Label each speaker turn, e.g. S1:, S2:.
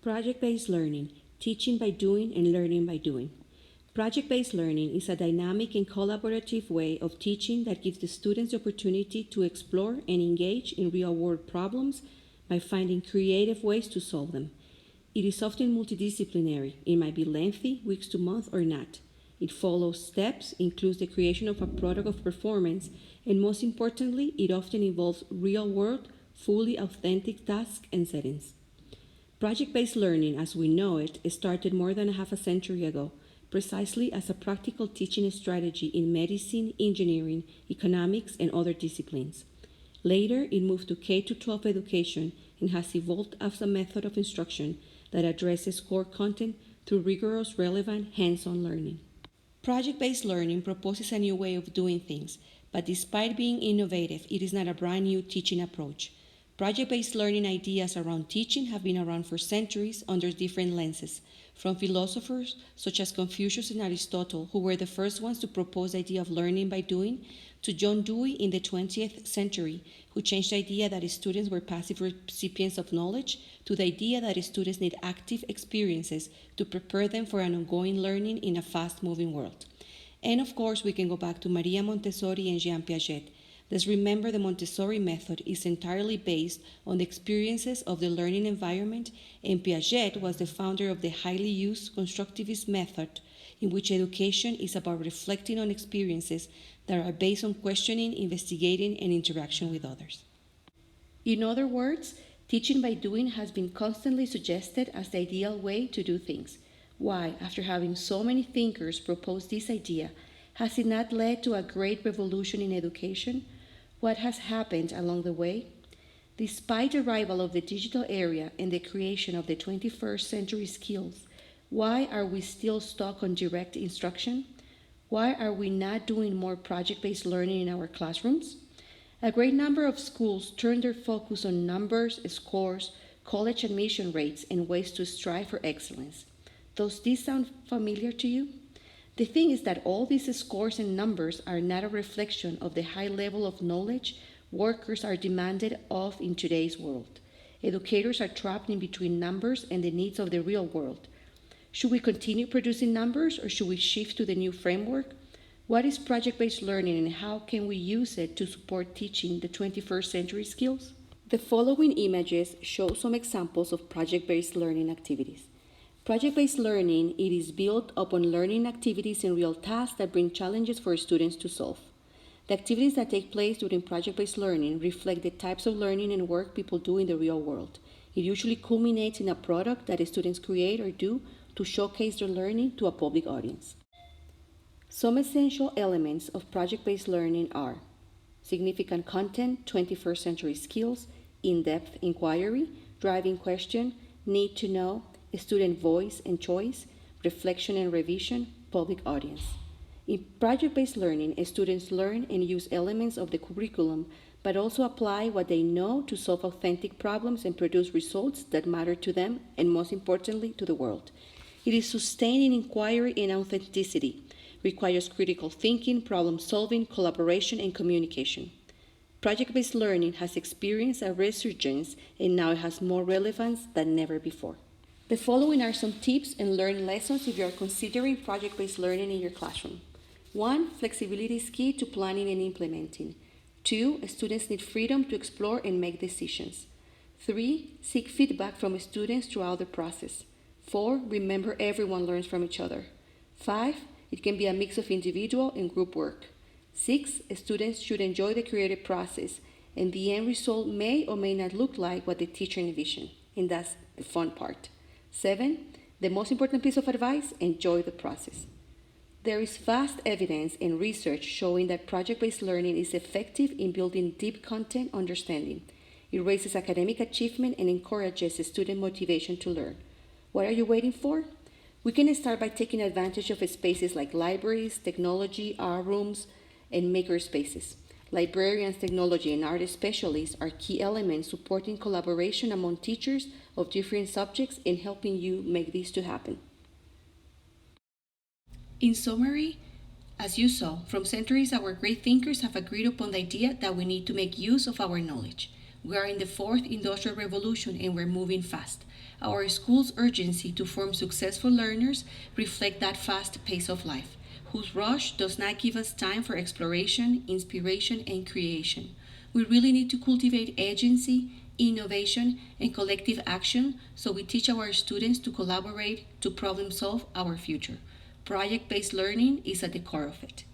S1: Project-based learning, teaching by doing and learning by doing. Project-based learning is a dynamic and collaborative way of teaching that gives the students the opportunity to explore and engage in real-world problems by finding creative ways to solve them. It is often multidisciplinary. It might be lengthy, weeks to months, or not. It follows steps, includes the creation of a product of performance, and most importantly, it often involves real-world, fully authentic tasks and settings. Project-based learning, as we know it, started more than half a century ago, precisely as a practical teaching strategy in medicine, engineering, economics, and other disciplines. Later, it moved to K-12 education and has evolved as a method of instruction that addresses core content through rigorous, relevant, hands-on learning. Project-based learning proposes a new way of doing things, but despite being innovative, it is not a brand new teaching approach. Project-based learning ideas around teaching have been around for centuries under different lenses, from philosophers such as Confucius and Aristotle, who were the first ones to propose the idea of learning by doing, to John Dewey in the 20th century, who changed the idea that students were passive recipients of knowledge to the idea that students need active experiences to prepare them for an ongoing learning in a fast-moving world. And of course, we can go back to Maria Montessori and Jean Piaget. Let's remember the Montessori method is entirely based on the experiences of the learning environment, and Piaget was the founder of the highly used constructivist method, in which education is about reflecting on experiences that are based on questioning, investigating, and interaction with others. In other words, teaching by doing has been constantly suggested as the ideal way to do things. Why, after having so many thinkers propose this idea, has it not led to a great revolution in education? What has happened along the way? Despite the arrival of the digital era and the creation of the 21st century skills, why are we still stuck on direct instruction? Why are we not doing more project-based learning in our classrooms? A great number of schools turn their focus on numbers, scores, college admission rates, and ways to strive for excellence. Does this sound familiar to you? The thing is that all these scores and numbers are not a reflection of the high level of knowledge workers are demanded of in today's world. Educators are trapped in between numbers and the needs of the real world. Should we continue producing numbers, or should we shift to the new framework? What is project-based learning, and how can we use it to support teaching the 21st century skills? The following images show some examples of project-based learning activities. Project-based learning, it is built upon learning activities and real tasks that bring challenges for students to solve. The activities that take place during project-based learning reflect the types of learning and work people do in the real world. It usually culminates in a product that students create or do to showcase their learning to a public audience. Some essential elements of project-based learning are significant content, 21st century skills, in-depth inquiry, driving question, need to know, student voice and choice, reflection and revision, public audience. In project-based learning, students learn and use elements of the curriculum, but also apply what they know to solve authentic problems and produce results that matter to them and, most importantly, to the world. It is sustained in inquiry and authenticity, requires critical thinking, problem-solving, collaboration, and communication. Project-based learning has experienced a resurgence, and now it has more relevance than never before. The following are some tips and learning lessons if you are considering project-based learning in your classroom. 1. Flexibility is key to planning and implementing. 2. Students need freedom to explore and make decisions. 3. Seek feedback from students throughout the process. 4. Remember everyone learns from each other. 5. It can be a mix of individual and group work. 6. Students should enjoy the creative process, and the end result may or may not look like what the teacher envisioned, and that's the fun part. 7. The most important piece of advice, enjoy the process. There is vast evidence and research showing that project-based learning is effective in building deep content understanding. It raises academic achievement and encourages student motivation to learn. What are you waiting for? We can start by taking advantage of spaces like libraries, technology, art rooms, and maker spaces. Librarians, technology, and art specialists are key elements supporting collaboration among teachers of different subjects and helping you make this to happen. In summary, as you saw, from centuries our great thinkers have agreed upon the idea that we need to make use of our knowledge. We are in the fourth industrial revolution and we're moving fast. Our school's urgency to form successful learners reflect that fast pace of life, whose rush does not give us time for exploration, inspiration, and creation. We really need to cultivate agency, innovation, and collective action so we teach our students to collaborate to problem solve our future. Project based learning is at the core of it.